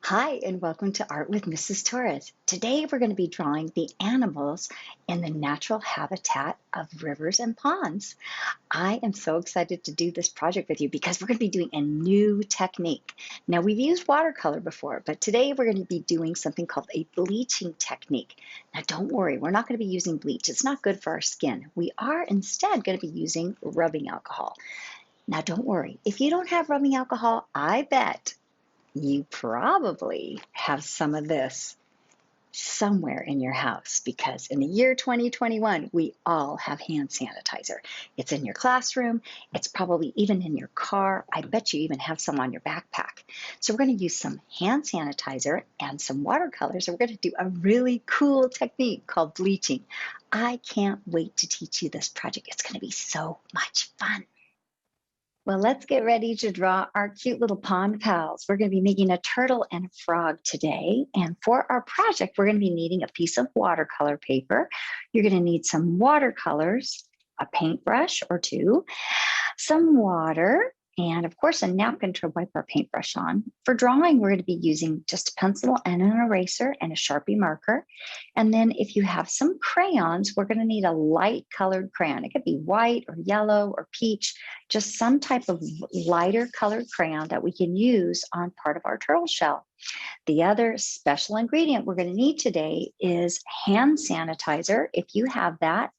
Hi, and welcome to Art with Mrs. Torres. Today we're going to be drawing the animals in the natural habitat of rivers and ponds. I am so excited to do this project with you because we're going to be doing a new technique. Now, we've used watercolor before, but today we're going to be doing something called a bleaching technique. Now, don't worry, we're not going to be using bleach. It's not good for our skin. We are instead going to be using rubbing alcohol. Now, don't worry, if you don't have rubbing alcohol, I bet you probably have some of this somewhere in your house because in the year 2021, we all have hand sanitizer. It's in your classroom. It's probably even in your car. I bet you even have some on your backpack. So we're going to use some hand sanitizer and some watercolors. And we're going to do a really cool technique called bleaching. I can't wait to teach you this project. It's going to be so much fun. Well, let's get ready to draw our cute little pond pals. We're going to be making a turtle and a frog today. And for our project, we're going to be needing a piece of watercolor paper. You're going to need some watercolors, a paintbrush or two, some water, and of course, a napkin to wipe our paintbrush on. For drawing, we're going to be using just a pencil and an eraser and a Sharpie marker. And then if you have some crayons, we're going to need a light colored crayon. It could be white or yellow or peach, just some type of lighter colored crayon that we can use on part of our turtle shell. The other special ingredient we're going to need today is hand sanitizer, if you have that,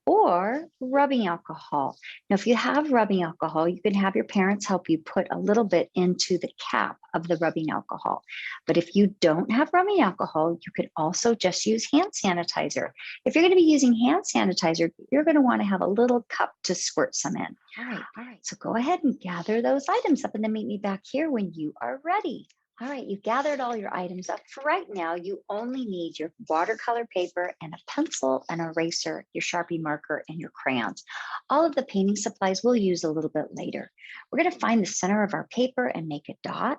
or rubbing alcohol. Now, if you have rubbing alcohol, you can have your parents help you put a little bit into the cap of the rubbing alcohol. But if you don't have rubbing alcohol, you could also just use hand sanitizer. If you're going to be using hand sanitizer, you're going to want to have a little cup to squirt some in. All right. So go ahead and gather those items up and then meet me back here when you are ready. All right, you've gathered all your items up. For right now, you only need your watercolor paper and a pencil, an eraser, your Sharpie marker, and your crayons. All of the painting supplies we'll use a little bit later. We're going to find the center of our paper and make a dot.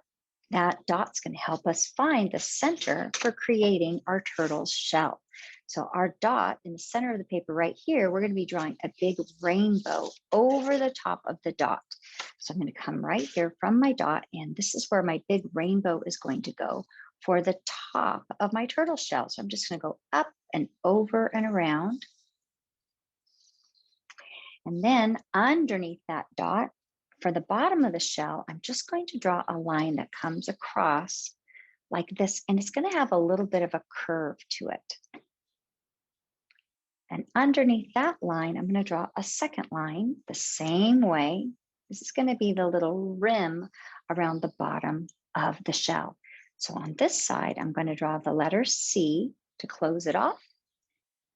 That dot's going to help us find the center for creating our turtle's shell. So our dot in the center of the paper right here, we're going to be drawing a big rainbow over the top of the dot. So I'm going to come right here from my dot, and this is where my big rainbow is going to go for the top of my turtle shell. So I'm just going to go up and over and around. And then underneath that dot, for the bottom of the shell, I'm just going to draw a line that comes across like this, and it's going to have a little bit of a curve to it. And underneath that line, I'm going to draw a second line the same way. This is going to be the little rim around the bottom of the shell. So on this side, I'm going to draw the letter C to close it off.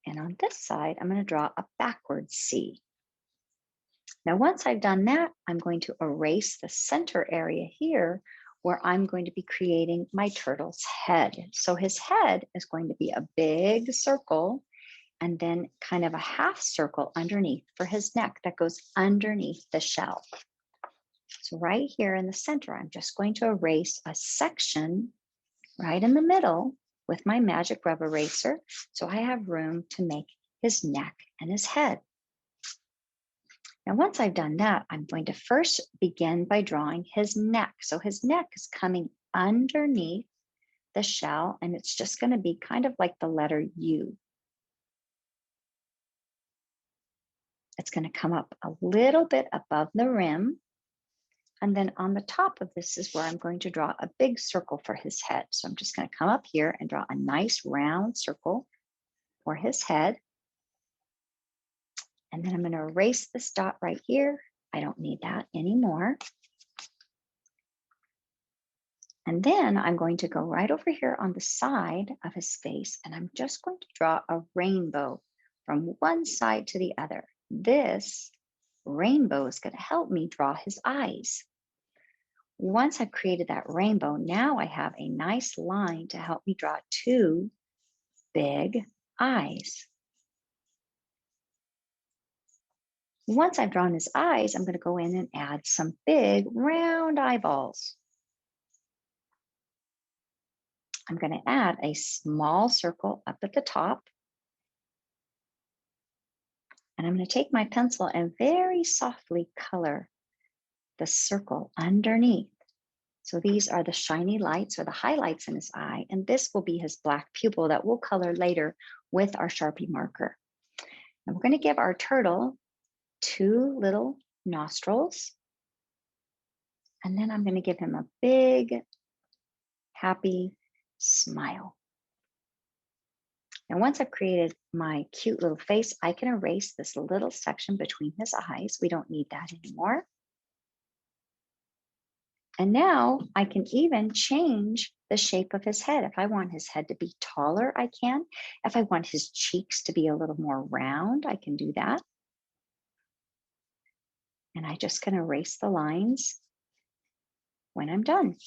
And on this side, I'm going to draw a backwards C. Now, once I've done that, I'm going to erase the center area here where I'm going to be creating my turtle's head. So his head is going to be a big circle and then kind of a half circle underneath for his neck that goes underneath the shell. So right here in the center, I'm just going to erase a section right in the middle with my magic rub eraser, so I have room to make his neck and his head. Now, once I've done that, I'm going to first begin by drawing his neck. So his neck is coming underneath the shell, and it's just going to be kind of like the letter U. It's going to come up a little bit above the rim. And then on the top of this is where I'm going to draw a big circle for his head. So I'm just going to come up here and draw a nice round circle for his head. And then I'm going to erase this dot right here. I don't need that anymore. And then I'm going to go right over here on the side of his face, and I'm just going to draw a rainbow from one side to the other. This rainbow is going to help me draw his eyes. Once I've created that rainbow, now I have a nice line to help me draw two big eyes. Once I've drawn his eyes, I'm going to go in and add some big round eyeballs. I'm going to add a small circle up at the top. And I'm going to take my pencil and very softly color the circle underneath. So these are the shiny lights or the highlights in his eye, and this will be his black pupil that we'll color later with our Sharpie marker. And we're going to give our turtle 2 little nostrils, and then I'm going to give him a big, happy smile. Now, once I've created my cute little face, I can erase this little section between his eyes. We don't need that anymore. And now I can even change the shape of his head. If I want his head to be taller, I can. If I want his cheeks to be a little more round, I can do that. And I just can erase the lines when I'm done.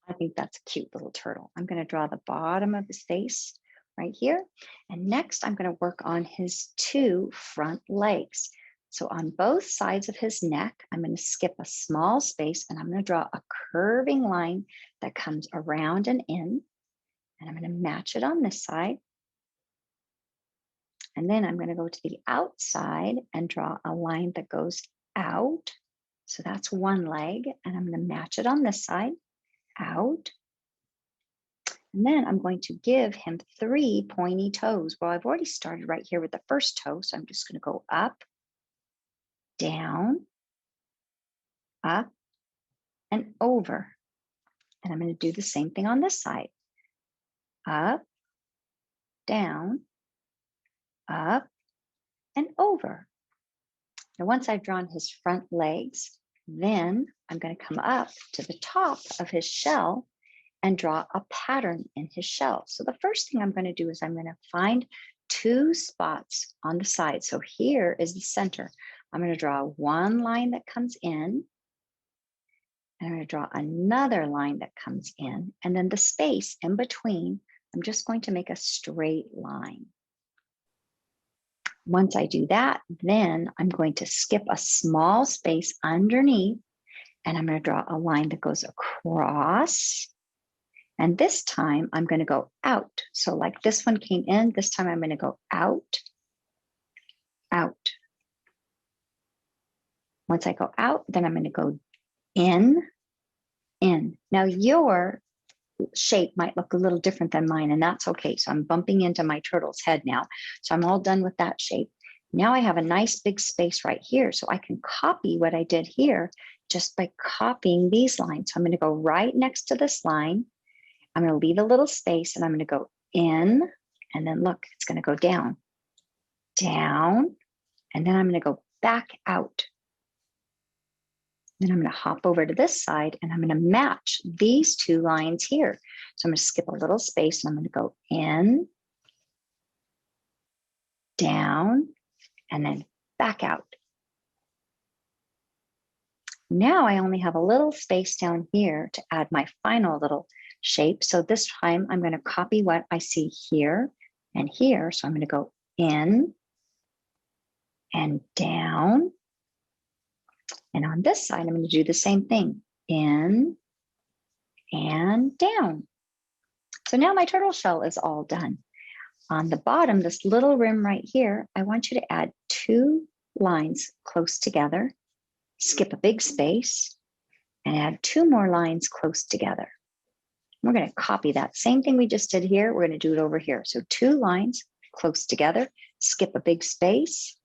I think that's a cute little turtle. I'm going to draw the bottom of his face right here. And next, I'm going to work on his 2 front legs. So on both sides of his neck, I'm going to skip a small space and I'm going to draw a curving line that comes around and in. And I'm going to match it on this side. And then I'm going to go to the outside and draw a line that goes out. So that's one leg. And I'm going to match it on this side, out. And then I'm going to give him 3 pointy toes. Well, I've already started right here with the first toe. So I'm just going to go up, down, up, and over. And I'm going to do the same thing on this side. Up, down, up, and over. Now, once I've drawn his front legs, then I'm going to come up to the top of his shell and draw a pattern in his shell. So the first thing I'm going to do is I'm going to find 2 spots on the side. So here is the center. I'm going to draw one line that comes in, and I'm going to draw another line that comes in, and then the space in between, I'm just going to make a straight line. Once I do that, then I'm going to skip a small space underneath, and I'm going to draw a line that goes across. And this time I'm going to go out. So like this one came in, this time I'm going to go out, out. Once I go out, then I'm going to go in, in. Now your shape might look a little different than mine, and that's okay. So I'm bumping into my turtle's head now. So I'm all done with that shape. Now I have a nice big space right here. So I can copy what I did here just by copying these lines. So I'm going to go right next to this line. I'm going to leave a little space and I'm going to go in, and then look, it's going to go down, down, and then I'm going to go back out. Then I'm going to hop over to this side and I'm going to match these 2 lines here. So I'm going to skip a little space and I'm going to go in, down, and then back out. Now I only have a little space down here to add my final little shape. So this time I'm going to copy what I see here and here. So I'm going to go in and down. And on this side, I'm going to do the same thing, in and down. So now my turtle shell is all done. On the bottom, this little rim right here, I want you to add 2 lines close together, skip a big space, and add 2 more lines close together. We're going to copy that same thing we just did here. We're going to do it over here. So 2 lines close together, skip a big space,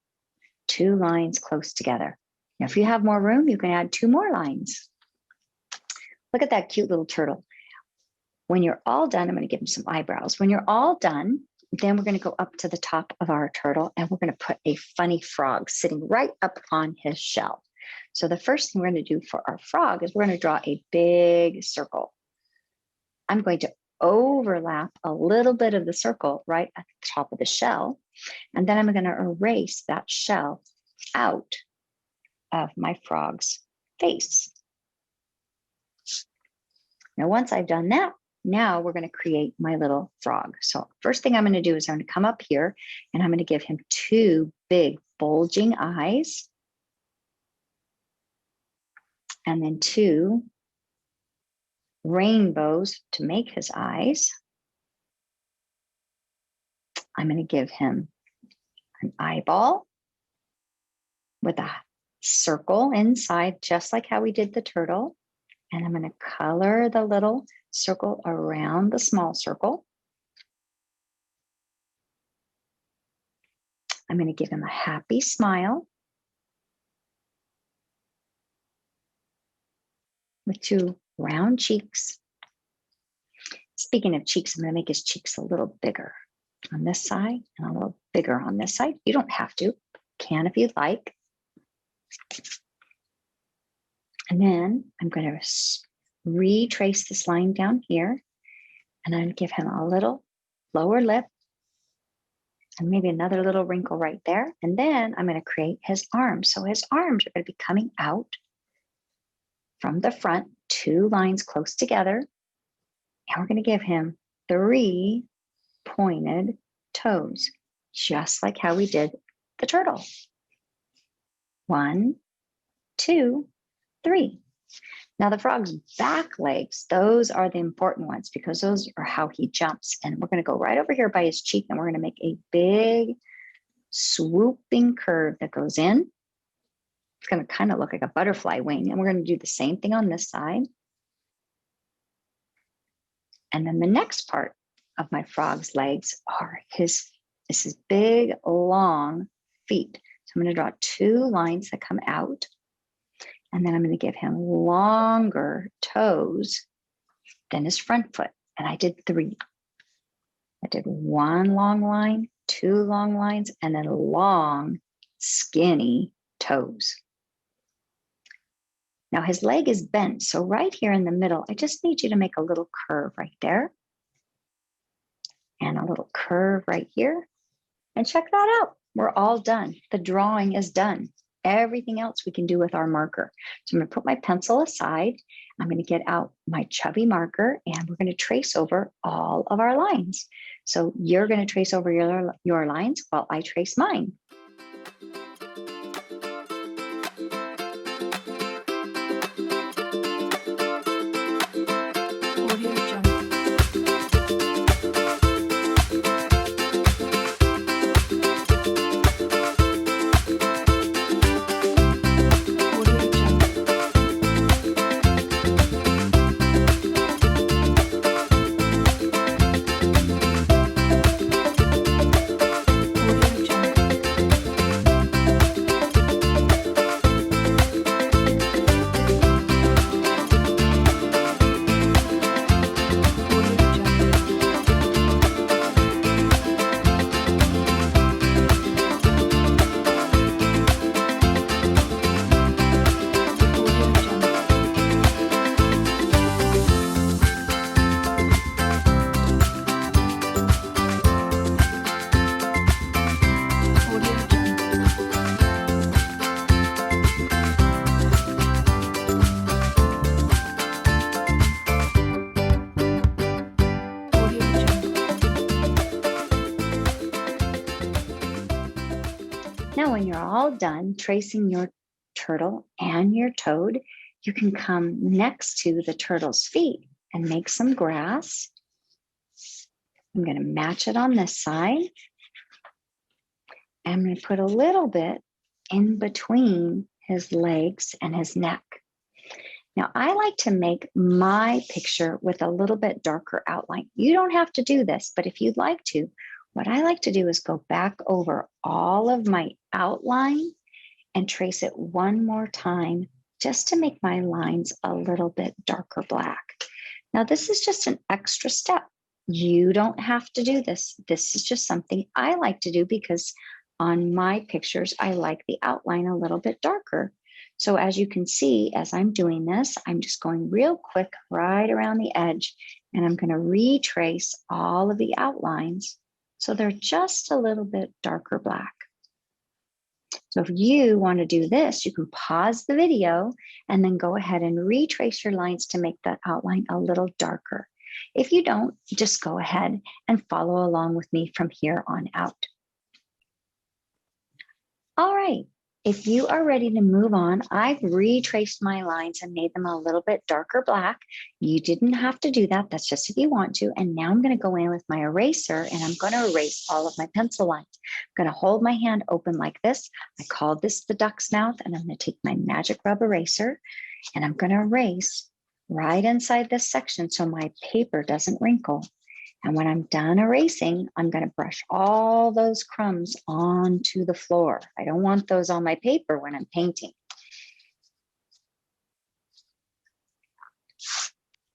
2 lines close together. Now, if you have more room, you can add 2 more lines. Look at that cute little turtle. When you're all done, I'm going to give him some eyebrows. When you're all done, then we're going to go up to the top of our turtle and we're going to put a funny frog sitting right up on his shell. So the first thing we're going to do for our frog is we're going to draw a big circle. I'm going to overlap a little bit of the circle right at the top of the shell. And then I'm going to erase that shell out of my frog's face. Now, once I've done that, now we're going to create my little frog. So first thing I'm going to do is I'm going to come up here and I'm going to give him 2 big bulging eyes. And then 2 rainbows to make his eyes. I'm going to give him an eyeball with a circle inside, just like how we did the turtle. And I'm going to color the little circle around the small circle. I'm going to give him a happy smile with two round cheeks. Speaking of cheeks, I'm going to make his cheeks a little bigger on this side and a little bigger on this side. You don't have to, can if you'd like. And then I'm going to retrace this line down here, and I'm going to give him a little lower lip and maybe another little wrinkle right there. And then I'm going to create his arms. So his arms are going to be coming out from the front, two lines close together. And we're going to give him 3 pointed toes, just like how we did the turtle. 1, 2, 3. Now the frog's back legs, those are the important ones because those are how he jumps. And we're going to go right over here by his cheek, and we're going to make a big swooping curve that goes in. It's going to kind of look like a butterfly wing. And we're going to do the same thing on this side. And then the next part of my frog's legs are his big, long feet. So I'm going to draw 2 lines that come out. And then I'm going to give him longer toes than his front foot. And I did 3. I did 1 long line, 2 long lines, and then long, skinny toes. Now his leg is bent. So right here in the middle, I just need you to make a little curve right there. And a little curve right here. And check that out. We're all done. The drawing is done. Everything else we can do with our marker. So I'm going to put my pencil aside. I'm going to get out my chubby marker, and we're going to trace over all of our lines. So you're going to trace over your lines while I trace mine. Now, when you're all done tracing your turtle and your toad, you can come next to the turtle's feet and make some grass. I'm going to match it on this side. I'm going to put a little bit in between his legs and his neck. Now, I like to make my picture with a little bit darker outline. You don't have to do this, but if you'd like to, what I like to do is go back over all of my outline and trace it one more time just to make my lines a little bit darker black. Now, this is just an extra step. You don't have to do this. This is just something I like to do because on my pictures, I like the outline a little bit darker. So as you can see, as I'm doing this, I'm just going real quick right around the edge, and I'm going to retrace all of the outlines so they're just a little bit darker black. So if you want to do this, you can pause the video and then go ahead and retrace your lines to make that outline a little darker. If you don't, just go ahead and follow along with me from here on out. All right, If you are ready to move on, I've retraced my lines and made them a little bit darker black. You didn't have to do that. That's just if you want to. And now I'm going to go in with my eraser and I'm going to erase all of my pencil lines. I'm going to hold my hand open like this. I call this the duck's mouth, and I'm going to take my magic rub eraser and I'm going to erase right inside this section so my paper doesn't wrinkle. And when I'm done erasing, I'm going to brush all those crumbs onto the floor. I don't want those on my paper when I'm painting.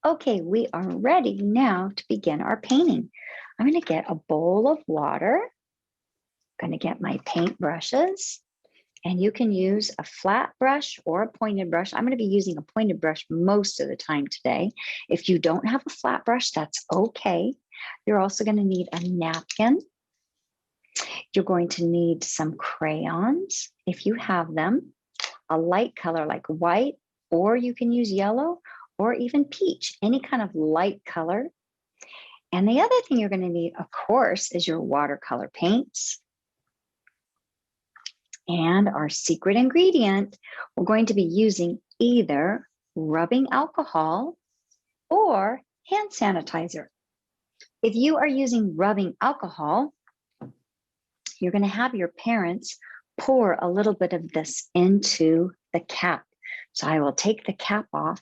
Okay, we are ready now to begin our painting. I'm going to get a bowl of water. I'm going to get my paint brushes. And you can use a flat brush or a pointed brush. I'm going to be using a pointed brush most of the time today. If you don't have a flat brush, that's okay. You're also going to need a napkin. You're going to need some crayons, if you have them, a light color like white, or you can use yellow or even peach, any kind of light color. And the other thing you're going to need, of course, is your watercolor paints. And our secret ingredient, we're going to be using either rubbing alcohol or hand sanitizer. If you are using rubbing alcohol, you're going to have your parents pour a little bit of this into the cap. So I will take the cap off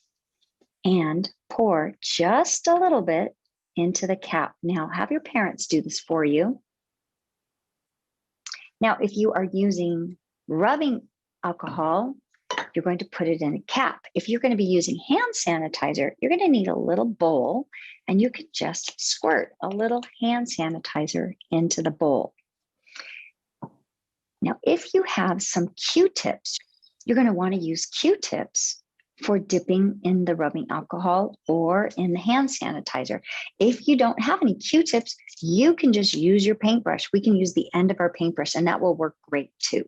and pour just a little bit into the cap. Now have your parents do this for you. Now, if you are using rubbing alcohol, you're going to put it in a cap. If you're going to be using hand sanitizer, you're going to need a little bowl, and you can just squirt a little hand sanitizer into the bowl. Now, if you have some Q-tips, you're going to want to use Q-tips for dipping in the rubbing alcohol or in the hand sanitizer. If you don't have any Q-tips, you can just use your paintbrush. We can use the end of our paintbrush, and that will work great too.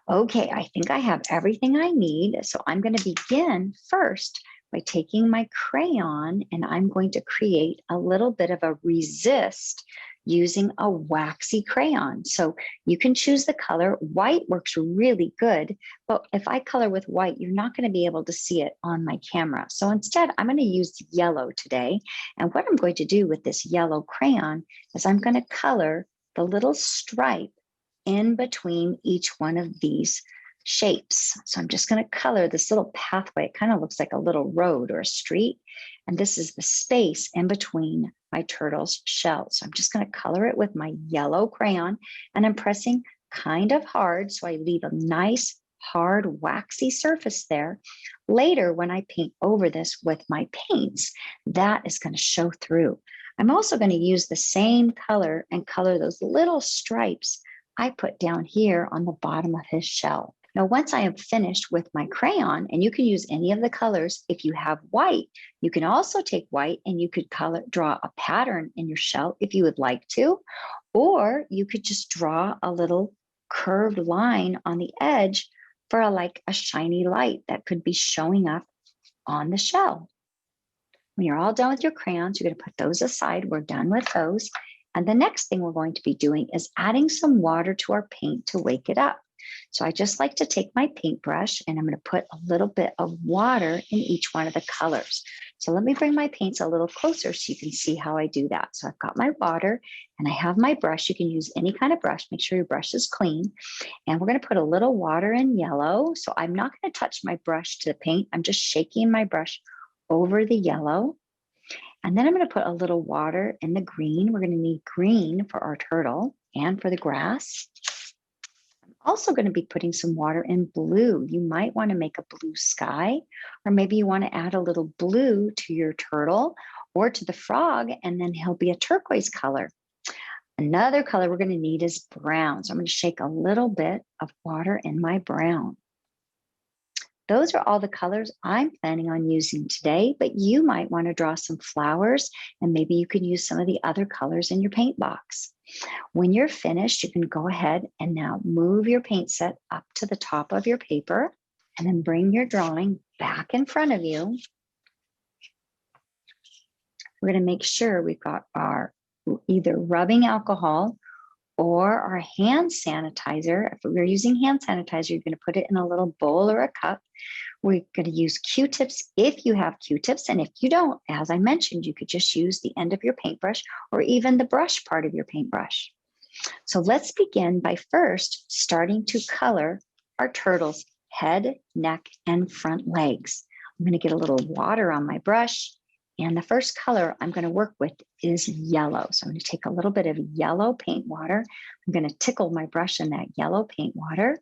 Okay, I think I have everything I need. So I'm going to begin first by taking my crayon, and I'm going to create a little bit of a resist using a waxy crayon. So you can choose the color. White works really good, but if I color with white, you're not going to be able to see it on my camera. So instead, I'm going to use yellow today. And what I'm going to do with this yellow crayon is I'm going to color the little stripe in between each one of these shapes. So I'm just going to color this little pathway. It kind of looks like a little road or a street. And this is the space in between my turtle's shell. So I'm just going to color it with my yellow crayon, and I'm pressing kind of hard so I leave a nice hard waxy surface there. Later, when I paint over this with my paints, that is going to show through. I'm also going to use the same color and color those little stripes I put down here on the bottom of his shell. Now, once I am finished with my crayon, and you can use any of the colors, if you have white, you can also take white and you could draw a pattern in your shell if you would like to, or you could just draw a little curved line on the edge for like a shiny light that could be showing up on the shell. When you're all done with your crayons, you're going to put those aside. We're done with those. And the next thing we're going to be doing is adding some water to our paint to wake it up. So I just like to take my paintbrush and I'm going to put a little bit of water in each one of the colors. So let me bring my paints a little closer so you can see how I do that. So I've got my water and I have my brush. You can use any kind of brush. Make sure your brush is clean. And we're going to put a little water in yellow. So I'm not going to touch my brush to the paint. I'm just shaking my brush over the yellow. And then I'm going to put a little water in the green. We're going to need green for our turtle and for the grass. I'm also going to be putting some water in blue. You might want to make a blue sky, or maybe you want to add a little blue to your turtle or to the frog, and then he'll be a turquoise color. Another color we're going to need is brown. So I'm going to shake a little bit of water in my brown. Those are all the colors I'm planning on using today, but you might want to draw some flowers, and maybe you can use some of the other colors in your paint box. When you're finished, you can go ahead and now move your paint set up to the top of your paper, and then bring your drawing back in front of you. We're going to make sure we've got our either rubbing alcohol or our hand sanitizer. If we're using hand sanitizer, you're going to put it in a little bowl or a cup. We're going to use Q-tips if you have Q-tips. And if you don't, as I mentioned, you could just use the end of your paintbrush or even the brush part of your paintbrush. So let's begin by first starting to color our turtle's head, neck, and front legs. I'm going to get a little water on my brush. And the first color I'm going to work with is yellow. So I'm going to take a little bit of yellow paint water. I'm going to tickle my brush in that yellow paint water.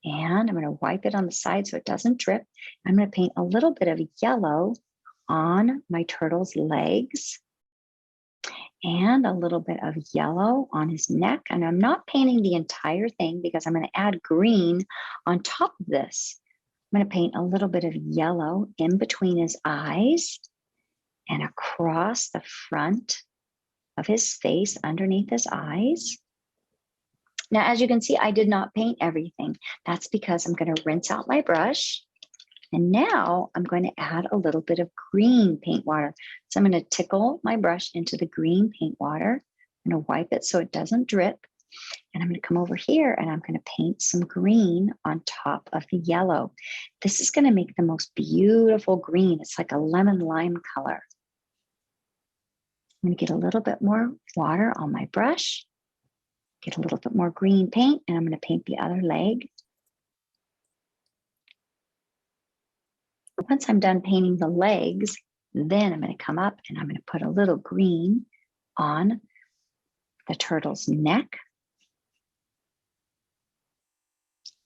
And I'm going to wipe it on the side so it doesn't drip. I'm going to paint a little bit of yellow on my turtle's legs and a little bit of yellow on his neck. And I'm not painting the entire thing because I'm going to add green on top of this. I'm going to paint a little bit of yellow in between his eyes and across the front of his face underneath his eyes. Now, as you can see, I did not paint everything. That's because I'm going to rinse out my brush. And now I'm going to add a little bit of green paint water. So I'm going to tickle my brush into the green paint water. I'm going to wipe it so it doesn't drip. And I'm going to come over here and I'm going to paint some green on top of the yellow. This is going to make the most beautiful green. It's like a lemon lime color. I'm going to get a little bit more water on my brush. Get a little bit more green paint, and I'm going to paint the other leg. Once I'm done painting the legs, then I'm going to come up and I'm going to put a little green on the turtle's neck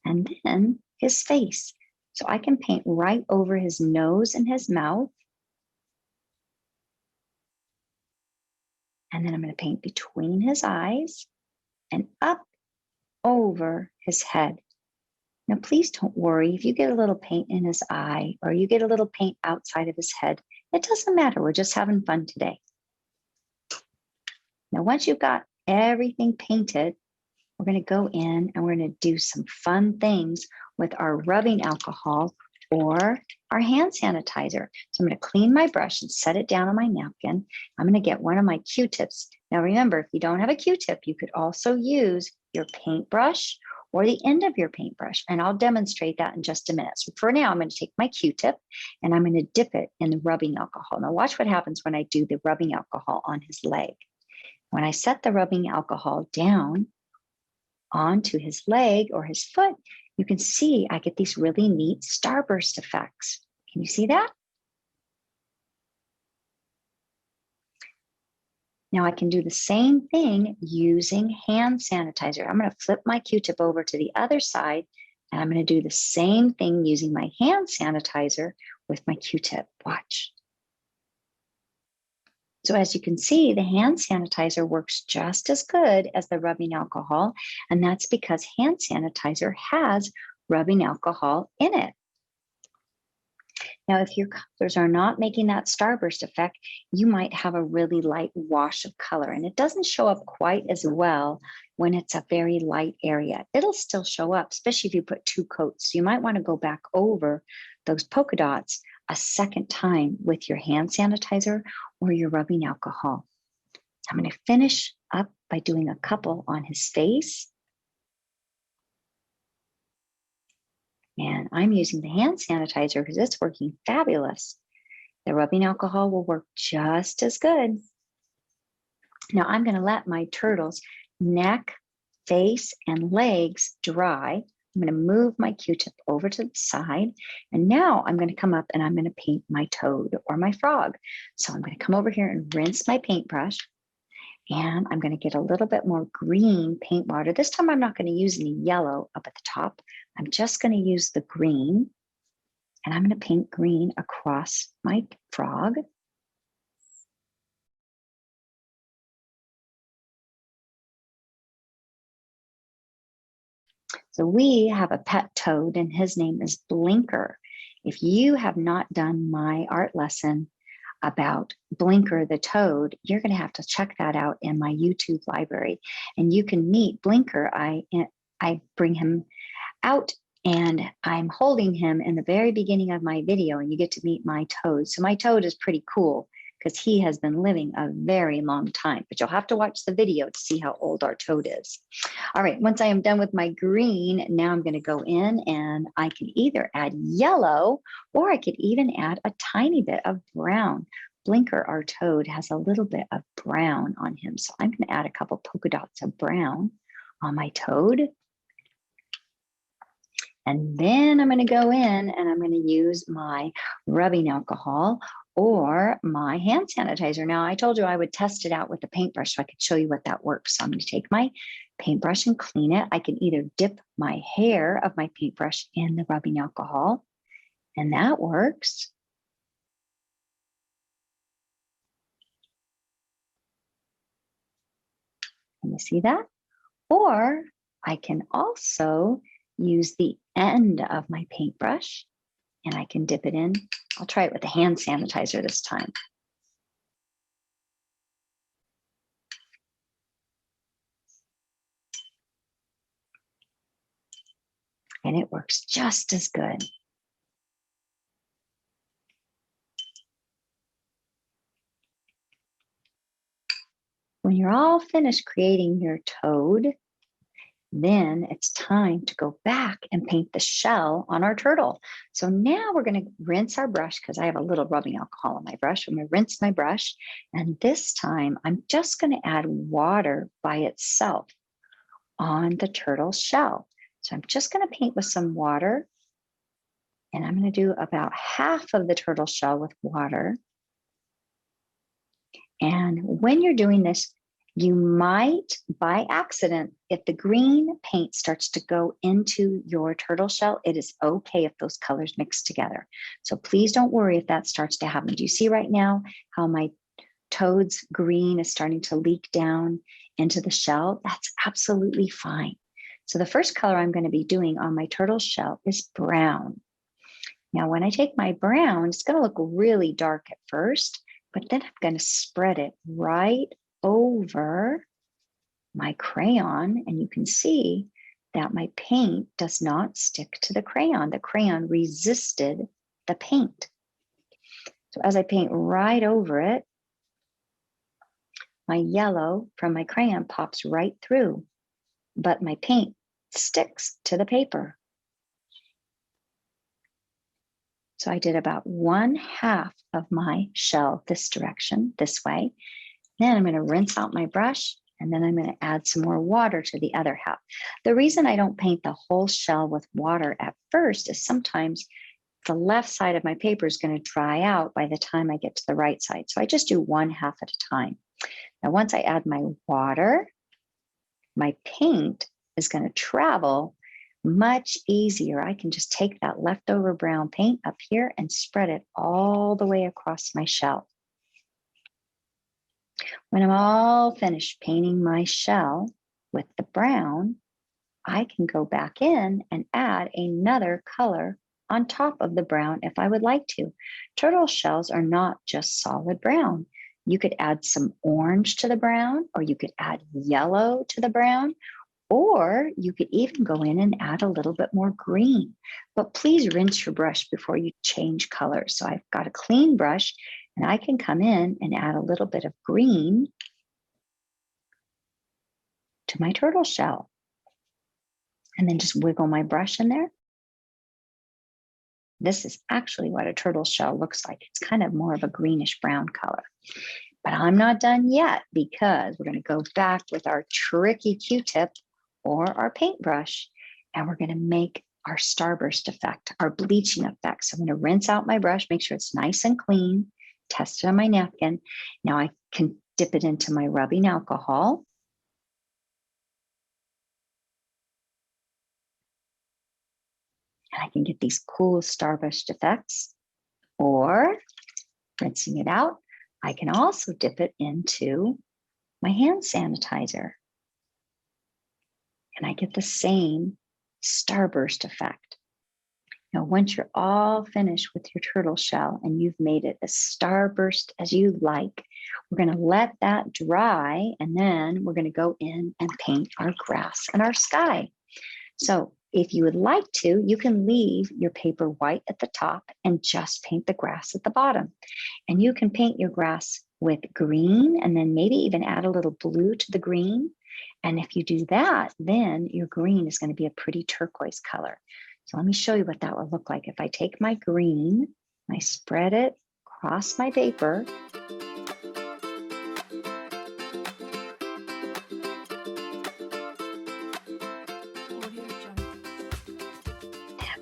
and then his face. So I can paint right over his nose and his mouth. And then I'm going to paint between his eyes and up over his head. Now, please don't worry if you get a little paint in his eye or you get a little paint outside of his head. It doesn't matter. We're just having fun today. Now, once you've got everything painted, we're going to go in and we're going to do some fun things with our rubbing alcohol or our hand sanitizer. So I'm going to clean my brush and set it down on my napkin. I'm going to get one of my Q-tips. Now remember, if you don't have a Q-tip, you could also use your paintbrush or the end of your paintbrush. And I'll demonstrate that in just a minute. So for now, I'm going to take my Q-tip and I'm going to dip it in the rubbing alcohol. Now watch what happens when I do the rubbing alcohol on his leg. When I set the rubbing alcohol down onto his leg or his foot, you can see I get these really neat starburst effects. Can you see that? Now I can do the same thing using hand sanitizer. I'm going to flip my Q-tip over to the other side, and I'm going to do the same thing using my hand sanitizer with my Q-tip. Watch. So as you can see, the hand sanitizer works just as good as the rubbing alcohol, and that's because hand sanitizer has rubbing alcohol in it. Now, if your colors are not making that starburst effect, you might have a really light wash of color, and it doesn't show up quite as well when it's a very light area. It'll still show up, especially if you put 2 coats. So you might want to go back over those polka dots a second time with your hand sanitizer or your rubbing alcohol. I'm going to finish up by doing a couple on his face. And I'm using the hand sanitizer because it's working fabulous. The rubbing alcohol will work just as good. Now I'm going to let my turtle's neck, face, and legs dry. I'm going to move my Q-tip over to the side. And now I'm going to come up and I'm going to paint my toad or my frog. So I'm going to come over here and rinse my paintbrush. And I'm going to get a little bit more green paint water. This time I'm not going to use any yellow up at the top. I'm just going to use the green. And I'm going to paint green across my frog. So we have a pet toad and his name is Blinker. If you have not done my art lesson about Blinker the toad, you're going to have to check that out in my YouTube library. And you can meet Blinker. I bring him out and I'm holding him in the very beginning of my video, and you get to meet my toad. So my toad is pretty cool. because he has been living a very long time. But you'll have to watch the video to see how old our toad is. All right, once I am done with my green, now I'm going to go in and I can either add yellow or I could even add a tiny bit of brown. Blinker, our toad, has a little bit of brown on him. So I'm going to add a couple polka dots of brown on my toad. And then I'm going to go in and I'm going to use my rubbing alcohol or my hand sanitizer. Now, I told you I would test it out with a paintbrush so I could show you what that works. So I'm going to take my paintbrush and clean it. I can either dip my hair of my paintbrush in the rubbing alcohol, and that works. Can you see that? Or I can also use the end of my paintbrush and I can dip it in. I'll try it with the hand sanitizer this time. And it works just as good. When you're all finished creating your toad, then it's time to go back and paint the shell on our turtle. So now we're going to rinse our brush because I have a little rubbing alcohol on my brush. I'm going to rinse my brush. And this time I'm just going to add water by itself on the turtle shell. So I'm just going to paint with some water. And I'm going to do about half of the turtle shell with water. And when you're doing this, you might, by accident, if the green paint starts to go into your turtle shell, it is okay if those colors mix together. So please don't worry if that starts to happen. Do you see right now how my toad's green is starting to leak down into the shell? That's absolutely fine. So the first color I'm going to be doing on my turtle shell is brown. Now, when I take my brown, it's going to look really dark at first, but then I'm going to spread it right over my crayon, and you can see that my paint does not stick to the crayon. The crayon resisted the paint. So as I paint right over it, my yellow from my crayon pops right through, but my paint sticks to the paper. So I did about 1/2 of my shell this direction, this way. Then I'm going to rinse out my brush, and then I'm going to add some more water to the other half. The reason I don't paint the whole shell with water at first is sometimes the left side of my paper is going to dry out by the time I get to the right side. So I just do 1/2 at a time. Now, once I add my water, my paint is going to travel much easier. I can just take that leftover brown paint up here and spread it all the way across my shell. When I'm all finished painting my shell with the brown, I can go back in and add another color on top of the brown if I would like to. Turtle shells are not just solid brown. You could add some orange to the brown, or you could add yellow to the brown, or you could even go in and add a little bit more green. But please rinse your brush before you change colors. So I've got a clean brush, and I can come in and add a little bit of green to my turtle shell. And then just wiggle my brush in there. This is actually what a turtle shell looks like. It's kind of more of a greenish brown color. But I'm not done yet, because we're going to go back with our tricky Q-tip or our paintbrush, and we're going to make our starburst effect, our bleaching effect. So I'm going to rinse out my brush, make sure it's nice and clean, test it on my napkin. Now I can dip it into my rubbing alcohol. And I can get these cool starburst effects. Or, rinsing it out, I can also dip it into my hand sanitizer. And I get the same starburst effect. Now, once you're all finished with your turtle shell and you've made it as starburst as you like, we're going to let that dry, and then we're going to go in and paint our grass and our sky. So if you would like to, you can leave your paper white at the top and just paint the grass at the bottom. And you can paint your grass with green and then maybe even add a little blue to the green. And if you do that, then your green is going to be a pretty turquoise color. So let me show you what that would look like. If I take my green, I spread it across my paper.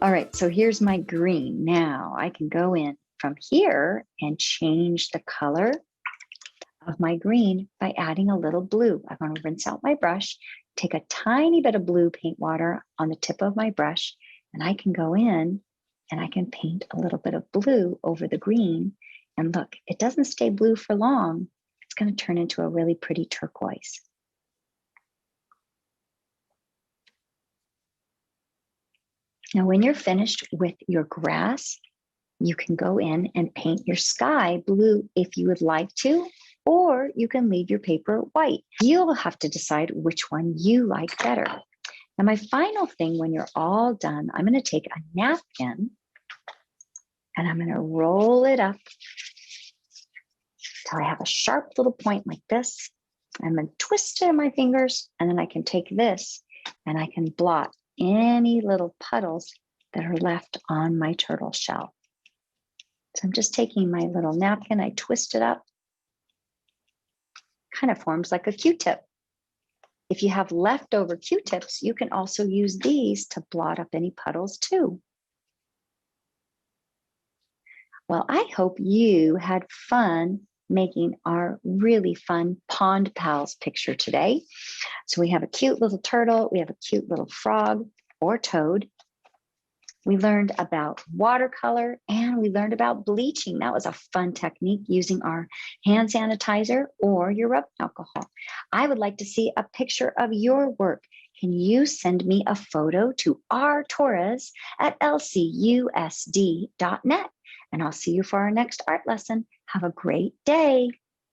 All right, so here's my green. Now I can go in from here and change the color of my green by adding a little blue. I'm going to rinse out my brush, take a tiny bit of blue paint water on the tip of my brush, and I can go in and I can paint a little bit of blue over the green. And look, it doesn't stay blue for long. It's going to turn into a really pretty turquoise. Now, when you're finished with your grass, you can go in and paint your sky blue if you would like to, or you can leave your paper white. You'll have to decide which one you like better. Now, my final thing, when you're all done, I'm going to take a napkin and I'm going to roll it up till I have a sharp little point like this. I'm going to twist it in my fingers, and then I can take this and I can blot any little puddles that are left on my turtle shell. So I'm just taking my little napkin, I twist it up, kind of forms like a Q-tip. If you have leftover Q-tips, you can also use these to blot up any puddles too. Well, I hope you had fun making our really fun Pond Pals picture today. So we have a cute little turtle, we have a cute little frog or toad. We learned about watercolor and we learned about bleaching. That was a fun technique using our hand sanitizer or your rubbing alcohol. I would like to see a picture of your work. Can you send me a photo to rtorres@lcusd.net? And I'll see you for our next art lesson. Have a great day.